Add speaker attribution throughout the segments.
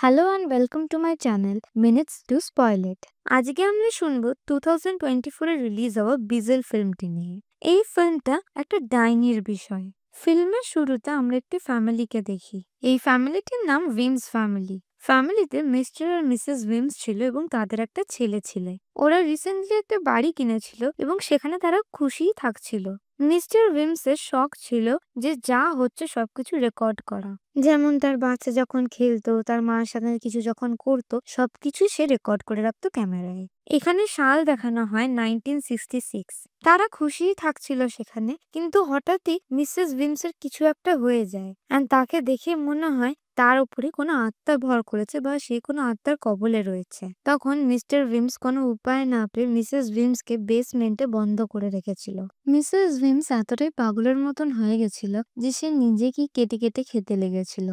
Speaker 1: Hello and welcome to my channel minutes to spoil it. আজকে আমরা শুনবো 2024-এ release হওয়া বিজেল ফিল্মটি নিয়ে। এই ফিল্মটা একটা ডাইনির বিষয়। ফিল্মের শুরুতে আমরা একটি ফ্যামিলিকে দেখি। এই ফ্যামিলিটির নাম উইমস ফ্যামিলি। ফ্যামিলিতে মিস্টার আর মিসেস উইমস ছিল এবং তাদের একটা ছেলে ছিল। ওরা রিসেন্টলি একটা বাড়ি কিনেছিল এবং সেখানে তারা খুশিই থাকছিল। মিস্টার উইমসের শখ ছিল যে যা হচ্ছে সবকিছু রেকর্ড করা। যেমন তার বাচ্চা যখন খেলতো, তার মার সাথে কিছু যখন করতো, সবকিছু সে রেকর্ড করে রাখতো ক্যামেরায়। এখানে সাল দেখানো হয় 1966। তারা খুশিই থাকছিল সেখানে, কিন্তু হঠাৎই মিসেস উইমসের কিছু একটা হয়ে যায়। অ্যান্ড তাকে দেখে মনে হয় তার উপরে কোনো আত্মা ভর করেছে বা সে কোনো আত্মার কবলে রয়েছে। তখন মিস্টার উইমস কোনো উপায় না পেয়ে মিসেস উইমসকে বেসমেন্টে বন্ধ করে রেখেছিল। মিসেস উইমস এতটাই পাগলের মতন হয়ে গেছিল যে সে নিজেকেই কেটে কেটে খেতে লেগেছিল।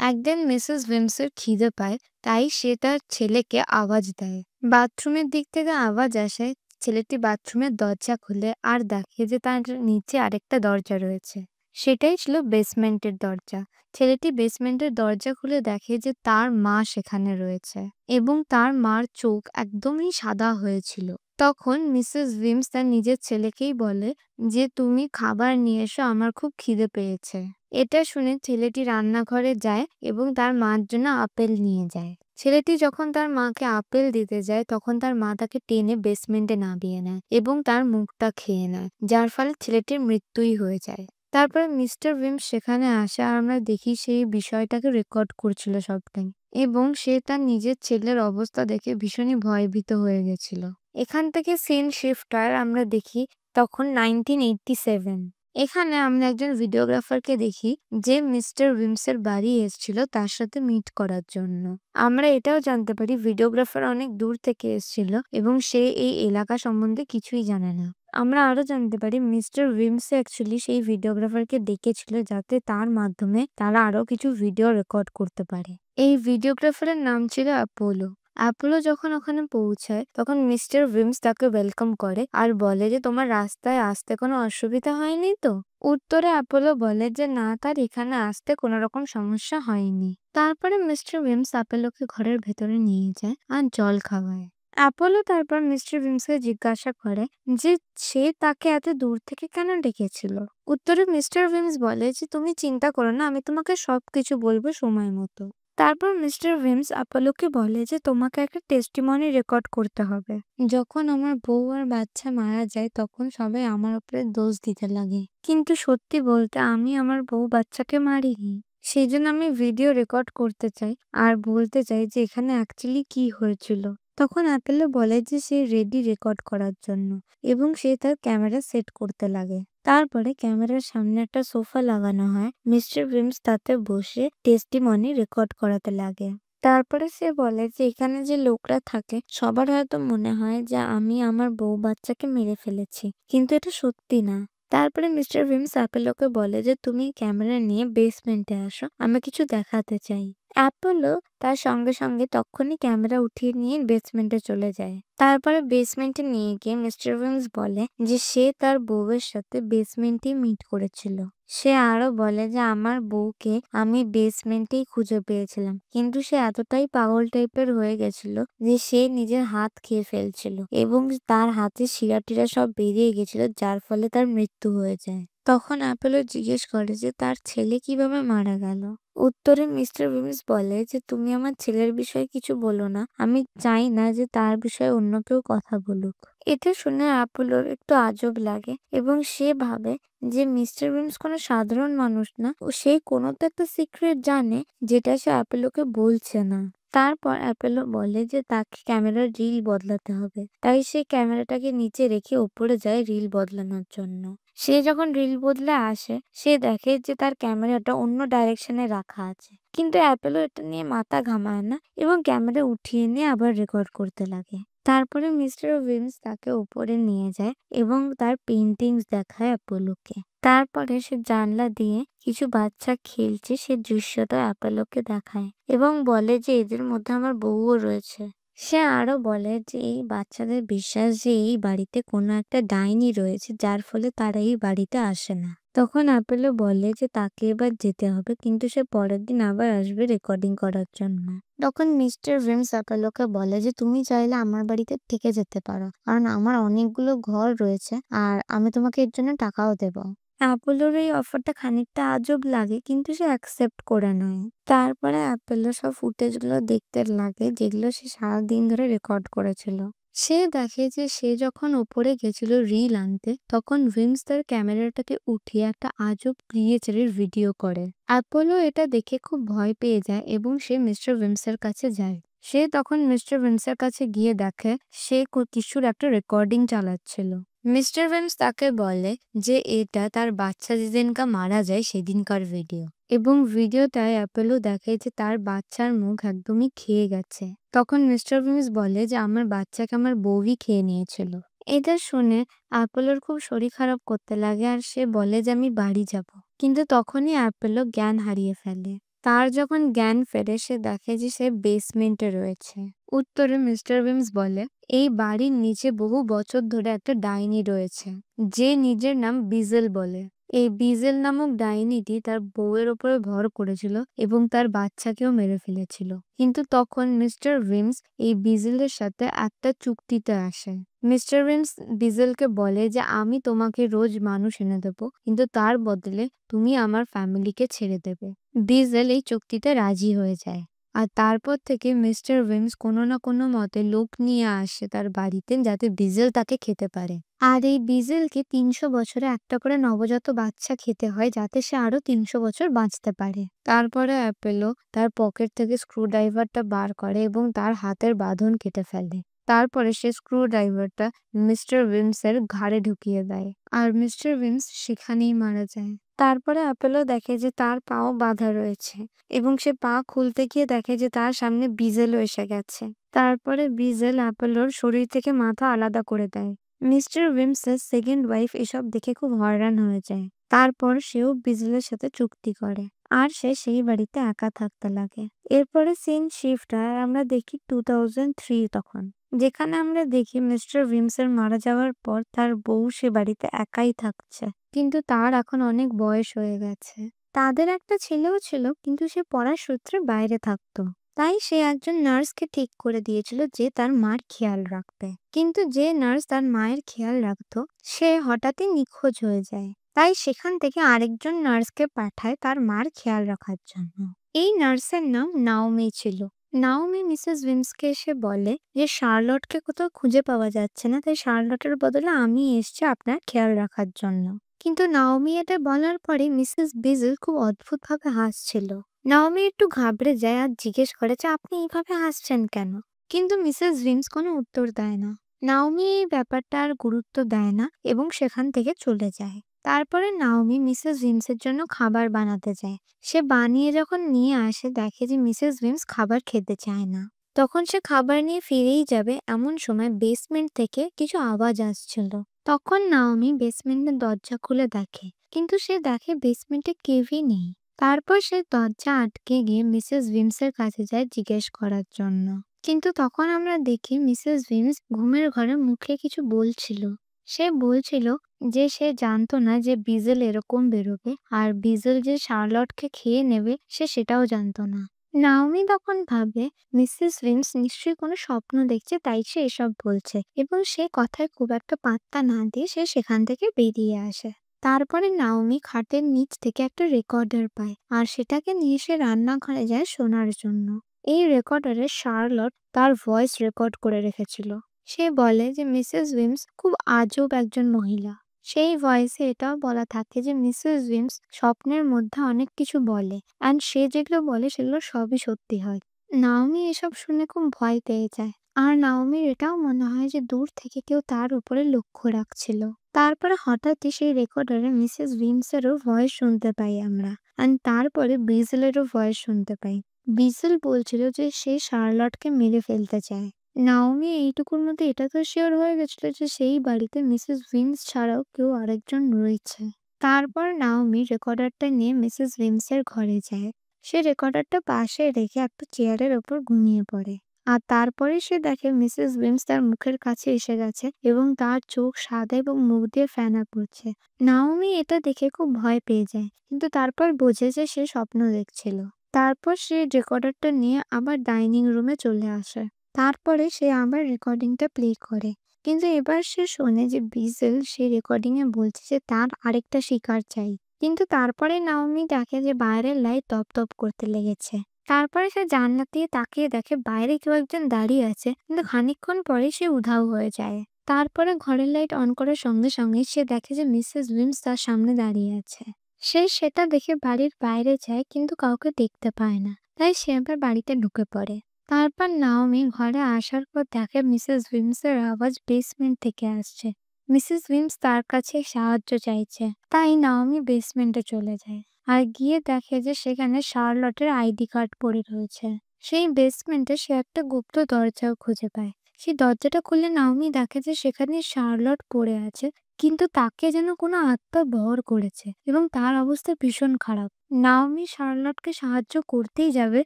Speaker 1: একদিন মিসেস উইমসের খিদে পায়, তাই সে তার ছেলেকে আওয়াজ দেয়। বাথরুমের দিক থেকে আওয়াজ আসে। ছেলেটি বাথরুমের দরজা খুলে আর দেখে যে তার নিচে আরেকটা দরজা রয়েছে। সেটাই ছিল বেসমেন্টের দরজা। ছেলেটি বেসমেন্টের দরজা খুলে দেখে যে তার মা সেখানে রয়েছে এবং তার মার চোখ একদমই সাদা হয়েছিল। তখন মিসেস উইমস তার নিজের ছেলেকেই বলে যে তুমি খাবার নিয়ে এসো, আমার খুব খিদে পেয়েছে। এটা শুনে ছেলেটি রান্নাঘরে যায় এবং তার মার জন্য আপেল নিয়ে যায়। ছেলেটি যখন তার মাকে আপেল দিতে যায় তখন তার মা তাকে টেনে বেসমেন্টে নামিয়ে নেয় এবং তার মুখটা খেয়ে নেয়, যার ফলে ছেলেটির মৃত্যুই হয়ে যায়। তারপরে মিস্টার উইমস সেখানে আসে আর আমরা দেখি সেই বিষয়টাকে রেকর্ড করছিল সবটাই, এবং সে তার নিজের ছেলের অবস্থা দেখে ভীষণই ভয়ভীত হয়ে গেছিল। এখান থেকে সিন শিফট হয়, আমরা দেখি তখন 1987। এখানে আমরা একজন ভিডিওগ্রাফারকে দেখি যে মিস্টার উইমসের বাড়ি এসেছিল তার সাথে মিট করার জন্য। আমরা এটাও জানতে পারি ভিডিওগ্রাফার অনেক দূর থেকে এসেছিল এবং সে এই এলাকা সম্বন্ধে কিছুই জানে না। আমরা আরো জানতে পারি মিস্টার উইমস অ্যাকচুয়ালি সেই ভিডিওগ্রাফারকে ডেকেছিল যাতে তার মাধ্যমে তারা আরো কিছু ভিডিও রেকর্ড করতে পারে। এই ভিডিওগ্রাফারের নাম ছিল অ্যাপোলো। অ্যাপোলো যখন ওখানে পৌঁছায় তখন মিস্টার উইমস তাকে ওয়েলকাম করে আর বলে যে তোমার রাস্তায় আসতে কোনো অসুবিধা হয়নি তো? উত্তরে অ্যাপোলো বলে যে না, তার এখানে আসতে কোনো রকম সমস্যা হয়নি। তারপরে মিস্টার উইমস অ্যাপোলোকে ঘরের ভেতরে নিয়ে যায় আর জল খাওয়ায়। অ্যাপোলো তারপর মিস্টার উইমসকে জিজ্ঞাসা করে যে সে তাকে এত দূর থেকে কেন ডেকেছিল। উত্তরে মিস্টার উইমস বলে যে তুমি চিন্তা করো না, আমি তোমাকে সবকিছু বলবো সময় মতো। তারপর মিস্টার উইমস অ্যাপোলোকে বলে যে তোমাকে একটা টেস্টিমনি রেকর্ড করতে হবে। যখন আমার বউ আর বাচ্চা মারা যায় তখন সবাই আমার উপরে দোষ দিতে লাগে, কিন্তু সত্যি বলতে আমি আমার বউ বাচ্চাকে মারিনি। সেই জন্য আমি ভিডিও রেকর্ড করতে চাই আর বলতে চাই যে এখানে অ্যাকচুয়ালি কি হয়েছিল। তখন অ্যাপেলো বলে যে সে রেডি রেকর্ড করার জন্য এবং সে তার ক্যামেরা সেট করতে লাগে। তারপরে ক্যামেরার সামনে একটা সোফা লাগানো হয়। মিস্টার উইমস তাতে বসে টেস্টিমনি রেকর্ড করাতে লাগে। তারপরে সে বলে যে এখানে যে লোকরা থাকে সবার হয়তো মনে হয় যে আমি আমার বউ বাচ্চাকে মেরে ফেলেছি, কিন্তু এটা সত্যি না। তারপরে মিস্টার উইমস অ্যাপোলোকে বলে যে তুমি ক্যামেরা নিয়ে বেসমেন্টে আসো, আমি কিছু দেখাতে চাই। অ্যাপোলো তার সঙ্গে সঙ্গে তখনই ক্যামেরা উঠিয়ে নিয়ে বেসমেন্টে চলে যায়। তারপরে বেসমেন্টে নিয়ে গিয়ে মিস্টার উইমস বলে যে সে তার বউয়ের সাথে বেসমেন্টেই মিট করেছিল। সে আরো বলে যে আমার বউকে আমি বেসমেন্টেই খুঁজে পেয়েছিলাম, কিন্তু সে এতটাই পাগল টাইপের হয়ে গেছিল যে সে নিজের হাত খেয়ে ফেলছিল এবং তার হাতে শিরা-টিরা সব বেরিয়ে গেছিল, যার ফলে তার মৃত্যু হয়ে যায়। তখন অ্যাপোলো জিজ্ঞেস করে যে তার ছেলে কিভাবে মারা গেল। উত্তরে মিস্টার উইমস বলে যে তুমি আমার ছেলের বিষয়ে কিছু বলো না, আমি চাই না যে তার বিষয়ে অন্য কেউ কথা বলুক। এটা শুনে অ্যাপোলোর একটু আজব লাগে এবং সে ভাবে যে মিস্টার উইমস কোনো সাধারণ মানুষ না, ও সে কোনো তো একটা সিক্রেট জানে যেটা সে অ্যাপোলোকে বলছে না। তারপর অ্যাপোলো বলে যে তাকে ক্যামেরার রিল বদলাতে হবে, তাই সে ক্যামেরাটাকে নিচে রেখে উপরে যায় রিল বদলানোর জন্য। সে যখন রিল বদলে আসে সে দেখে যে তার ক্যামেরাটা অন্য ডাইরেকশনে রাখা আছে, কিন্তু অ্যাপোলো এটা নিয়ে মাথা ঘামায় না এবং ক্যামেরা উঠিয়ে নিয়ে আবার রেকর্ড করতে লাগে। তারপরে মিস্টার উইমস তাকে উপরে নিয়ে যায় এবং তার পেইন্টিংস দেখায় অ্যাপোলোকে। তারপরে সে জানলা দিয়ে কিছু বাচ্চা খেলছে সে দৃশ্যটা অ্যাপোলোকে দেখায় এবং বলে যে এদের মধ্যে আমার বউও রয়েছে। সে আরো বলে যে এই বাচ্চাদের বিশ্বাস যে এই বাড়িতে কোনো একটা ডাইনি রয়েছে, যার ফলে তারা এই বাড়িতে আসে না। তখন অ্যাপেলো বলে যে তাকে এবার যেতে হবে, কিন্তু সে পরের দিন আবার আসবে রেকর্ডিং করার জন্য। তখন মিস্টার ভিমস অ্যাপেলোকে বলে যে তুমি চাইলে আমার বাড়িতে থেকে যেতে পারো, কারণ আমার অনেকগুলো ঘর রয়েছে আর আমি তোমাকে এর জন্য টাকাও দেব। অ্যাপোলোর এই অফারটা খানিকটা আজব লাগে, কিন্তু সে অ্যাকসেপ্ট করে নেয়। তারপরে অ্যাপেলো সব ফুটেজগুলো দেখতে লাগে যেগুলো সে সারাদিন ধরে রেকর্ড করেছিল। সে দেখে যে সে যখন ওপরে গেছিল রিল আনতে, তখন ভিমস তার ক্যামেরাটাকে উঠিয়ে একটা আজব ক্রিয়েচারের ভিডিও করে। অ্যাপোলো এটা দেখে খুব ভয় পেয়ে যায় এবং সে মিস্টার ভিমসের কাছে যায়। সে তখন মিস্টার ভিমসের কাছে গিয়ে দেখে সে কিছুর একটা রেকর্ডিং চালাচ্ছিল। মিস্টার ভিমস তাকে বলে যে এটা তার বাচ্চা যেদিনকা মারা যায় সেদিনকার ভিডিও, এবং ভিডিওটায় অ্যাপোলো দেখে যে তার বাচ্চার মুখ একদমই খেয়ে গেছে। তখন মিস্টার ভিমস বলে যে আমার বাচ্চাকে আমার বউই খেয়ে নিয়েছিল। এটা শুনে অ্যাপোলোর খুব শরীর খারাপ করতে লাগে আর সে বলে যে আমি বাড়ি যাব। কিন্তু তখনই অ্যাপোলো জ্ঞান হারিয়ে ফেলে। তার যখন জ্ঞান ফেরে সে দেখে যে সে বেসমেন্টে রয়েছে। উত্তরে মিস্টার ভিমস বলে এই বাড়ির নিচে বহু বছর ধরে একটা ডাইনি রয়েছে, যে নিজের নাম বিজেল বলে। এই বিজেল নামক ডাইনিটি তার বউয়ের ওপরে ভর করেছিল এবং তার বাচ্চাকেও মেরে ফেলেছিল। কিন্তু তখন মিস্টার ভিমস এই বিজেলের সাথে একটা চুক্তিতে আসে। মিস্টার ভিমস বিজেলকে বলে যে আমি তোমাকে রোজ মানুষ এনে দেবো, কিন্তু তার বদলে তুমি আমার ফ্যামিলিকে ছেড়ে দেবে। বিজেল এই চুক্তিতে রাজি হয়ে যায়। আর তারপর থেকে মিস্টার ভিমস কোনো না কোনো মতে লোক নিয়ে আসে তার বাড়িতে, যাতে বিজেল তাকে খেতে পারে। আর এই বিজেলকে ৩০০ বছরে একটা করে নবজাত বাচ্চা খেতে হয়, যাতে সে আরো ৩০০ বছর বাঁচতে পারে। তারপরে অ্যাপেলো তার পকেট থেকে স্ক্রুড্রাইভারটা বার করে এবং তার হাতের বাঁধন কেটে ফেলে। তারপরে সে স্ক্রুড্রাইভারটা মিস্টার ভিমসের ঘাড়ে ঢুকিয়ে দেয় আর মিস্টার ভিমস সেখানেই মারা যায়। তারপরে অ্যাপেলো দেখে যে তার পাও বাঁধা রয়েছে এবং সে পা খুলতে গিয়ে দেখে যে তার সামনে বিজেলও এসে গেছে। তারপরে বিজেল অ্যাপেলোর শরীর থেকে মাথা আলাদা করে দেয়। মিস্টার ভিমসের সেকেন্ড ওয়াইফ এসব দেখে খুব হয়রান হয়ে যায়। তারপর সেও বিজেলের সাথে চুক্তি করে আর সে সেই বাড়িতে একা থাকতে লাগে। এরপরে সিন শিফট হয় আর আমরা দেখি 2003 তখন, যেখানে আমরা দেখি মিস্টার ভিমসের মারা যাওয়ার পর তার বউ সে বাড়িতে একাই থাকছে, কিন্তু তার এখন অনেক বয়স হয়ে গেছে। তাদের একটা ছেলেও ছিল, কিন্তু সে পড়ার সূত্রে বাইরে থাকতো। তাই সে একজন নার্সকে ঠিক করে দিয়েছিল যে তার মার খেয়াল রাখবে। কিন্তু যে নার্স তার মায়ের খেয়াল রাখতো সে হঠাৎই নিখোঁজ হয়ে যায়। তাই সেখান থেকে আরেকজন নার্সকে পাঠায় তার মার খেয়াল রাখার জন্য। এই নার্সের নাম নাওমি ছিল। নাওমি মিসেস ভিমসকে এসে বলে যে শার্লটকে কোথাও খুঁজে পাওয়া যাচ্ছে না, তাই শার্লটের বদলে আমি এসেছি আপনার খেয়াল রাখার জন্য। কিন্তু নাওমি এটা বলার পরে মিসেস বিজেল খুব অদ্ভুতভাবে হাসছিল। নাওমি একটু ঘাবড়ে যায় আর জিজ্ঞেস করে যে আপনি এইভাবে হাসছেন কেন? কিন্তু মিসেস ভিমস কোনো উত্তর দেয় না। নাওমি এই ব্যাপারটা আর গুরুত্ব দেয় না এবং সেখান থেকে চলে যায়। তারপরে নাওমি মিসেস ভিমসের জন্য খাবার বানাতে যায়। সে বানিয়ে যখন নিয়ে আসে দেখে যে মিসেস ভিমস খাবার খেতে চায় না। তখন সে খাবার নিয়ে ফিরেই যাবে, এমন সময় বেসমেন্ট থেকে কিছু আওয়াজ আসছিল। তখন নাওমি বেসমেন্টের দরজা খুলে দেখে, কিন্তু সে দেখে বেসমেন্টে কেউই নেই। তারপর সে দরজা আটকে গিয়ে মিসেস ভিমসের কাছে যায় জিজ্ঞেস করার জন্য। কিন্তু তখন আমরা দেখি মিসেস ভিমস ঘুমের ঘরে মুখে কিছু বলছিল। সে বলছিল যে সে জানতো না যে বিজেল এরকম বেরোবে, আর বিজেল যে শার্লটকে খেয়ে নেবে সে সেটাও জানতো না। নাওমি তখন ভাবে মিসেস ভিমস নিশ্চয়ই কোনো স্বপ্ন দেখছে, তাই সে এসব বলছে, এবং সে কথায় খুব একটা পাত্তা না দিয়ে সে সেখান থেকে বেরিয়ে আসে। তারপরে নাওমি খাটের নিচ থেকে একটা রেকর্ডার পায় আর সেটাকে নিয়ে সে রান্নাঘরে যায় শোনার জন্য। এই রেকর্ডারে শার্লট তার ভয়েস রেকর্ড করে রেখেছিল। সে বলে যে মিসেস উইমস খুব আজব একজন মহিলা। সেই ভয়েসে এটাও বলা থাকে যে মিসেস উইমস স্বপ্নের মধ্যে অনেক কিছু বলে, অ্যান্ড সে যেগুলো বলে সেগুলো সবই সত্যি হয়। নাওমি এসব শুনে খুব ভয় পেয়ে যায় আর নাওমির এটাও মনে হয় যে দূর থেকে কেউ তার উপরে লক্ষ্য রাখছিল। তারপরে হঠাৎই সেই রেকর্ডারে মিসেস উইমসেরও ভয়েস শুনতে পাই আমরা, অ্যান্ড তারপরে বিজেলেরও ভয়েস শুনতে পাই। বিজেল বলছিল যে সে শার্লটকে মেরে ফেলতে চায়। নাওমি এইটুকুর মধ্যে এটা তো শিওর হয়ে গেছিল যে সেই বাড়িতে মিসেস উইমস ছাড়াও কেউ আরেকজন রয়েছে। তারপর নাওমি রেকর্ডারটা নিয়ে মিসেস উইমসের ঘরে যায়। সে রেকর্ডারটা পাশে রেখে একটা চেয়ারের ওপর ঘুমিয়ে পড়ে আর তারপরে সে দেখে মিসেস উইমস তার মুখের কাছে এসে গেছে এবং তার চোখ সাদা এবং মুখ দিয়ে ফেনা পড়ছে। নাওমি এটা দেখে খুব ভয় পেয়ে যায়, কিন্তু তারপর বোঝে যে সে স্বপ্ন দেখছিল। তারপর সে রেকর্ডারটা নিয়ে আবার ডাইনিং রুমে চলে আসে। তারপরে সে আবার রেকর্ডিংটা প্লে করে, কিন্তু এবার সে শোনে যে বিজেল সেই রেকর্ডিং এ বলছে যে তার আরেকটা শিকার চাই। কিন্তু তারপরে নাওমি দেখে যে বাইরের লাইট তপ করতে লেগেছে। তারপরে সে জানলা দিয়ে তাকিয়ে দেখে বাইরে কেউ একজন দাঁড়িয়ে আছে, কিন্তু খানিকক্ষণ পরে সে উধাও হয়ে যায়। তারপরে ঘরের লাইট অন করার সঙ্গে সঙ্গে সে দেখে যে মিসেস উইমস তার সামনে দাঁড়িয়ে আছে। সে সেটা দেখে বাড়ির বাইরে যায়, কিন্তু কাউকে দেখতে পায় না, তাই সে আবার বাড়িতে ঢুকে পড়ে। তারপর নাওমি ঘরে আসার পর দেখে মিসেস উইমসের আওয়াজ বেসমেন্ট থেকে আসছে। মিসেস উইমস তার কাছে সাহায্য চাইছে, তাই নাওমি বেসমেন্টে চলে যায় আর গিয়ে দেখে যে সেখানে শার্লটের আইডি কার্ড পড়ে রয়েছে। সেই বেসমেন্টে সে একটা গুপ্ত দরজাও খুঁজে পায়। সেই দরজাটা খুলে নাওমি দেখে যে সেখানে শার্লট পড়ে আছে, কিন্তু তাকে যেন কোনো আত্মা ভর করেছে এবং তার অবস্থা ভীষণ খারাপ। নাওমি শার্লটকে সাহায্য করতেই যাবে,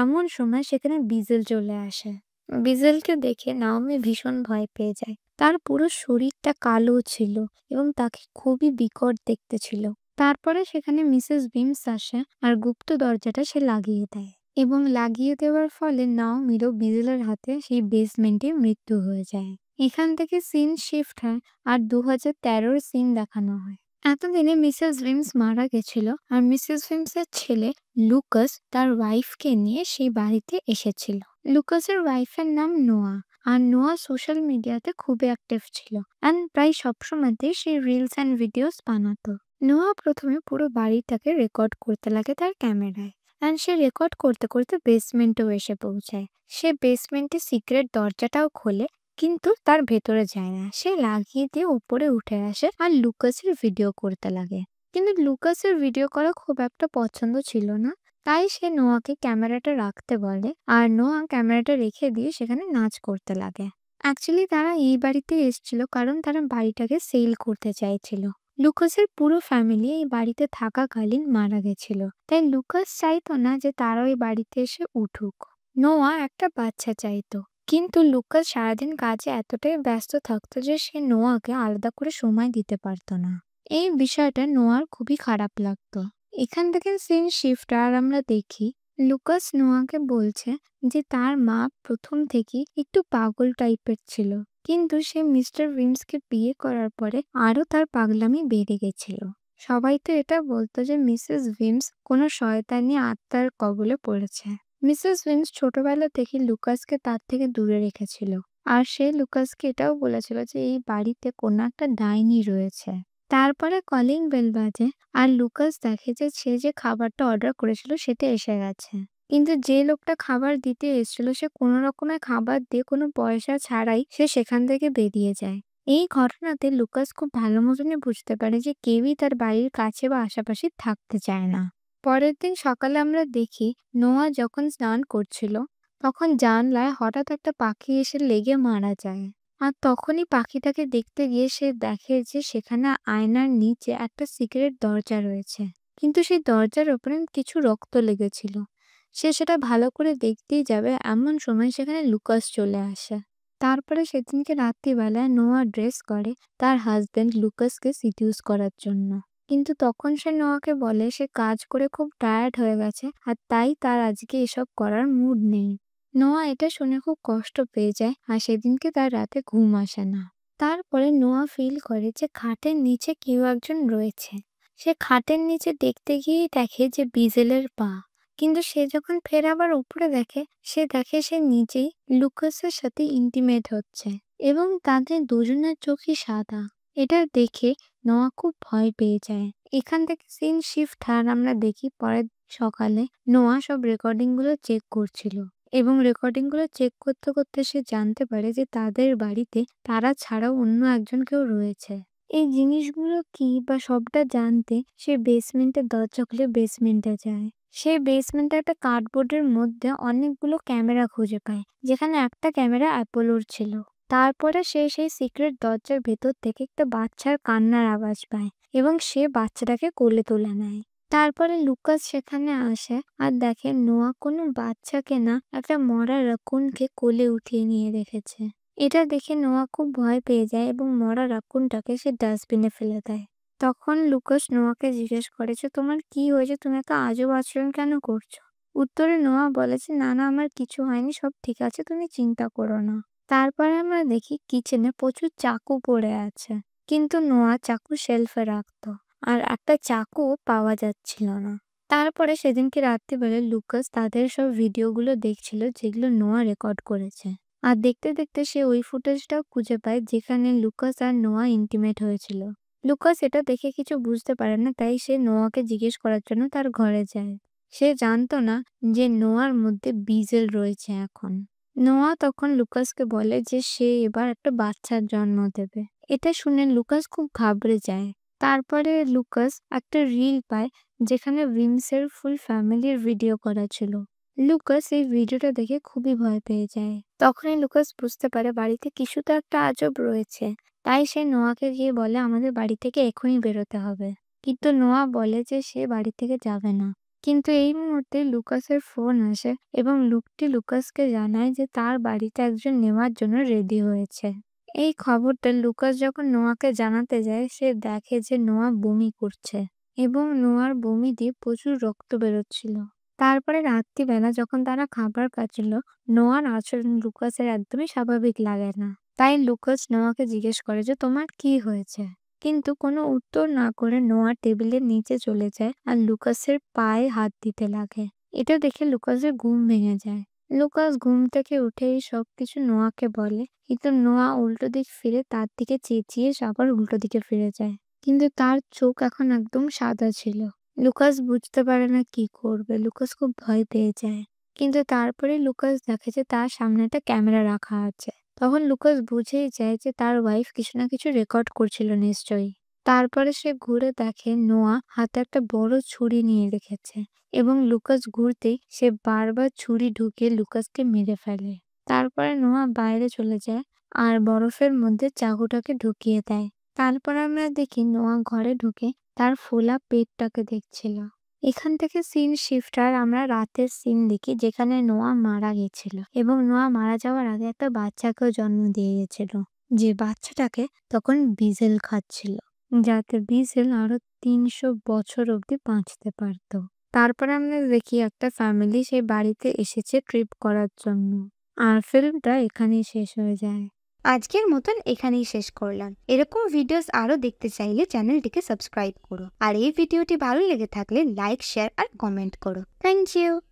Speaker 1: এমন সময় সেখানে বিজেল চলে আসে। বিজেলকে দেখে নাওমি ভীষণ ভয় পেয়ে যায়। তার পুরো শরীরটা কালো ছিল এবং তাকে খুবই বিকট দেখতে ছিল। তারপরে সেখানে মিসেস উইমস আসে আর গুপ্ত দরজাটা সে লাগিয়ে দেয়, এবং লাগিয়ে দেওয়ার ফলে নাওমিরও বিজেলের হাতে সেই বেসমেন্টে মৃত্যু হয়ে যায়। এখান থেকে সিন শিফট হয় আর 2013 সিন দেখানো হয়। এতদিনে মিসেস উইমস মারা গেছিল আর মিসেস উইমসের ছেলে লুকাস তার ওয়াইফকে নিয়ে সেই বাড়িতে এসেছিল। লুকাসের ওয়াইফের নাম নোয়া, আর নোয়া সোশ্যাল মিডিয়াতে খুবই অ্যাক্টিভ ছিল অ্যান্ড প্রায় সবসময়তেই সে রিলস অ্যান্ড ভিডিওস বানাতো। নোয়া প্রথমে পুরো বাড়িটাকে রেকর্ড করতে লাগে তার ক্যামেরায়, অ্যান্ড সে রেকর্ড করতে করতে বেসমেন্টেও এসে পৌঁছায়। সে বেসমেন্টে সিক্রেট দরজাটাও খোলে, কিন্তু তার ভেতরে যায় না। সে লাগিয়ে দিয়ে উপরে উঠে আসে আর লুকাসের ভিডিও করতে লাগে, কিন্তু লুকাসের ভিডিও করা খুব একটা পছন্দ ছিল না, তাই সে নোয়াকে ক্যামেরাটা রাখতে বলে আর নোয়া ক্যামেরাটা রেখে দিয়ে সেখানে নাচ করতে লাগে। অ্যাকচুয়ালি তারা এই বাড়িতে এসেছিল কারণ তারা বাড়িটাকে সেল করতে চাইছিল। লুকাসের পুরো ফ্যামিলি এই বাড়িতে থাকাকালীন মারা গেছিল, তাই লুকাস চাইতো না যে তারা ওই বাড়িতে এসে উঠুক। নোয়া একটা বাচ্চা চাইতো, কিন্তু লুকাস সারাদিন কাজে এতটাই ব্যস্ত থাকতো যে সে নোয়াকে আলাদা করে সময় দিতে পারতো না। এই বিষয়টা নোয়ার খুবই খারাপ লাগতো। এখান থেকে সিন শিফট আর আমরা দেখি লুকাস নোয়াকে বলছে যে তার মা প্রথম থেকেই একটু পাগল টাইপের ছিল, কিন্তু সে মিস্টার উইমসকে বিয়ে করার পরে আরো তার পাগলামি বেড়ে গেছিল। সবাই তো এটা বলতো যে মিসেস উইমস কোনো শয়তানি আত্মার কবলে পড়েছে। মিসেস উইমস ছোটবেলা থেকে লুকাসকে তার থেকে দূরে রেখেছিল, আর সে লুকাসকে এটাও বলেছিল যে এই বাড়িতে কোনো একটা ডাইনি রয়েছে। তারপরে কলিং বেল বাজে আর লুকাস দেখে যে সে যে খাবারটা অর্ডার করেছিল সেটা এসে গেছে, কিন্তু যে লোকটা খাবার দিতে এসেছিল সে কোনো রকমের খাবার দিয়ে কোনো পয়সা ছাড়াই সে সেখান থেকে বেরিয়ে যায়। এই ঘটনাতে লুকাস খুব ভালো মতনই বুঝতে পারে যে কেউই তার বাড়ির কাছে বা আশেপাশে থাকতে চায় না। পরের দিন সকালে আমরা দেখি নোয়া যখন স্নান করছিল তখন জানলায় হঠাৎ একটা পাখি এসে লেগে মারা যায়। আর তখনই পাখিটাকে দেখতে গিয়ে সে দেখে যে সেখানে আয়নার নিচে একটা সিক্রেট দরজা রয়েছে, কিন্তু সেই দরজার ওপরে কিছু রক্ত লেগেছিল। সে সেটা ভালো করে দেখতেই যাবে, এমন সময় সেখানে লুকাস চলে আসে। তারপরে সেদিনকে রাত্রিবেলায় নোয়া ড্রেস করে তার হাজবেন্ড লুকাসকে সিডিউস করার জন্য, কিন্তু তখন সে নোয়াকে বলে সে কাজ করে খুব টায়ার্ড হয়ে গেছে আর তাই তার আজকে এসব করার মুড নেই। নোয়া এটা শুনে খুব কষ্ট পেয়ে যায় আর সেদিনকে তার রাতে ঘুম আসে না। তারপরে নোয়া ফিল করে যে খাটের নিচে কেউ একজন রয়েছে। সে খাটের নিচে দেখতে গিয়েই দেখে যে বিজেলের পা, কিন্তু সে যখন ফের আবার উপরে দেখে সে নিজেই লুকাসের সাথে ইন্টিমেট হচ্ছে এবং তাদের দুজনের চোখই সাদা। এটা দেখে নোয়া খুব ভয় পেয়ে যায়। এখান থেকে সিন শিফট আর আমরা দেখি পরের সকালে নোয়া সব রেকর্ডিং গুলো চেক করছিল, এবং রেকর্ডিং গুলো চেক করতে করতে সে জানতে পারে যে তাদের বাড়িতে তারা ছাড়াও অন্য একজন কেউ রয়েছে। এই জিনিসগুলো কি বা সবটা জানতে সে বেসমেন্টের দরজা খুলে বেসমেন্টে যায়। সে বেসমেন্টে একটা কার্ডবোর্ডের মধ্যে অনেকগুলো ক্যামেরা খুঁজে পায়, যেখানে একটা ক্যামেরা অ্যাপোলোর ছিল। তারপরে সে সেই সিক্রেট দরজার ভেতর থেকে একটা বাচ্চার কান্নার আওয়াজ পায় এবং সে বাচ্চাটাকে কোলে তুলে নেয়। তারপরে লুকাস সেখানে আসে আর দেখে নোয়া কোনো বাচ্চাকে না, একটা মরা রাকুনকে কোলে উঠিয়ে নিয়ে রেখেছে। এটা দেখে নোয়া খুব ভয় পেয়ে যায় এবং মরা রাকুনটাকে সে ডাস্টবিনে ফেলে দেয়। তখন লুকাস নোয়াকে জিজ্ঞেস করে যে তোমার কি হয়েছে, তুমি এত আজব আচরণ কেন করছো? উত্তরে নোয়া বলে যে না না, আমার কিছু হয়নি, সব ঠিক আছে, তুমি চিন্তা করো না। তারপরে আমরা দেখি কিচেনে প্রচুর চাকু পড়ে আছে, কিন্তু নোয়া চাকু শেলফে রাখতো আর একটা চাকুও পাওয়া যাচ্ছিল না। তারপরে সেদিনকে রাত্রিবেলা লুকাস তাদের সব ভিডিওগুলো দেখছিল যেগুলো নোয়া রেকর্ড করেছে। আর দেখতে দেখতে সে ওই ফুটেজটাও খুঁজে পায় যেখানে লুকাস আর নোয়া ইন্টিমেট হয়েছিল। লুকাস এটা দেখে কিছু বুঝতে পারে না, তাই সে নোয়াকে জিজ্ঞেস করার জন্য তার ঘরে যায়। সে জানতো না যে নোয়ার মধ্যে বিজেল রয়েছে এখন। নোয়া তখন লুকাসকে বলে যে সে এবার একটা বাচ্চার জন্ম দেবে। এটা শুনে লুকাস খুব ঘাবড়ে যায়। তারপরে লুকাস একটা রিল পায় যেখানে উইমসের ফুল ফ্যামিলির ভিডিও করা ছিল। লুকাস এই ভিডিওটা দেখে খুবই ভয় পেয়ে যায়। তখনই লুকাস বুঝতে পারে বাড়িতে কিছু তো একটা আজব রয়েছে। তাই সে নোয়াকে গিয়ে বলে আমাদের বাড়ি থেকে এখনই বেরোতে হবে। কিন্তু নোয়া বলে যে সে বাড়ি থেকে যাবে না। কিন্তু এই মুহূর্তে লুকাসের ফোন আসে এবং লোকটি লুকাসকে জানায় যে তার বাড়িতে একজন নেওয়ার জন্য রেডি হয়েছে। এই খবরটা লুকাস যখন নোয়াকে জানাতে যায় সে দেখে যে নোয়া বমি করছে এবং নোয়ার বমি দিয়ে প্রচুর রক্ত বেরোচ্ছিল। তারপরে রাত্রিবেলা যখন তারা খাবার খাচ্ছিল, নোয়ার আচরণ লুকাসের একদমই স্বাভাবিক লাগে না। তাই লুকাস নোয়াকে জিজ্ঞেস করে যে তোমার কি হয়েছে? কিন্তু কোনো উত্তর না করে নোয়া টেবিলের নিচে চলে যায় আর লুকাসের পায়ে হাত দিতে লাগে। এটা দেখে লুকাসের ঘুম ভেঙে যায়। লুকাস ঘুম থেকে উঠেই সবকিছু নোয়াকে বলে, কিন্তু নোয়া উল্টো দিক ফিরে তার দিকে চেঁচিয়ে আবার উল্টো দিকে ফিরে যায়। কিন্তু তার চোখ এখন একদম সাদা ছিল। লুকাস বুঝতে পারে না কি করবে। লুকাস খুব ভয় পেয়ে যায়। কিন্তু তারপরে লুকাস দেখে যে তার সামনে একটা ক্যামেরা রাখা আছে। তখন লুকাস বুঝেই যায় যে তার ওয়াইফ কিছু না কিছু রেকর্ড করছিল নিশ্চয়ই। তারপরে সে ঘুরে দেখে নোয়া হাতে একটা বড় ছুরি নিয়ে রেখেছে এবং লুকাস ঘুরতেই সে বারবার ছুরি ঢুকিয়ে লুকাসকে মেরে ফেলে। তারপরে নোয়া বাইরে চলে যায় আর বরফের মধ্যে চাকুটাকে ঢুকিয়ে দেয়। তারপর আমরা দেখি নোয়া ঘরে ঢুকে তার ফোলা পেটটাকে দেখছিল। এখান থেকে সিন শিফট আর আমরা রাতের সিন দেখি যেখানে নোয়া মারা গেছিল এবং নোয়া মারা যাওয়ার আগে একটা বাচ্চাকেও জন্ম দিয়ে গেছিল, যে বাচ্চাটাকে তখন বিজেল খাচ্ছিল, যাতে বিজেল আরো 300 বছর অব্দি বাঁচতে পারতো। তারপর আমরা দেখি একটা ফ্যামিলি সেই বাড়িতে এসেছে ট্রিপ করার জন্য। আর ফিল্মটা এখানেই শেষ হয়ে যায়।
Speaker 2: আজকের মতন এখানেই শেষ করলাম। এরকম ভিডিওস আরো দেখতে চাইলে চ্যানেলটিকে সাবস্ক্রাইব করো আর এই ভিডিওটি ভালো লেগে থাকলে লাইক, শেয়ার আর কমেন্ট করো। Thank you.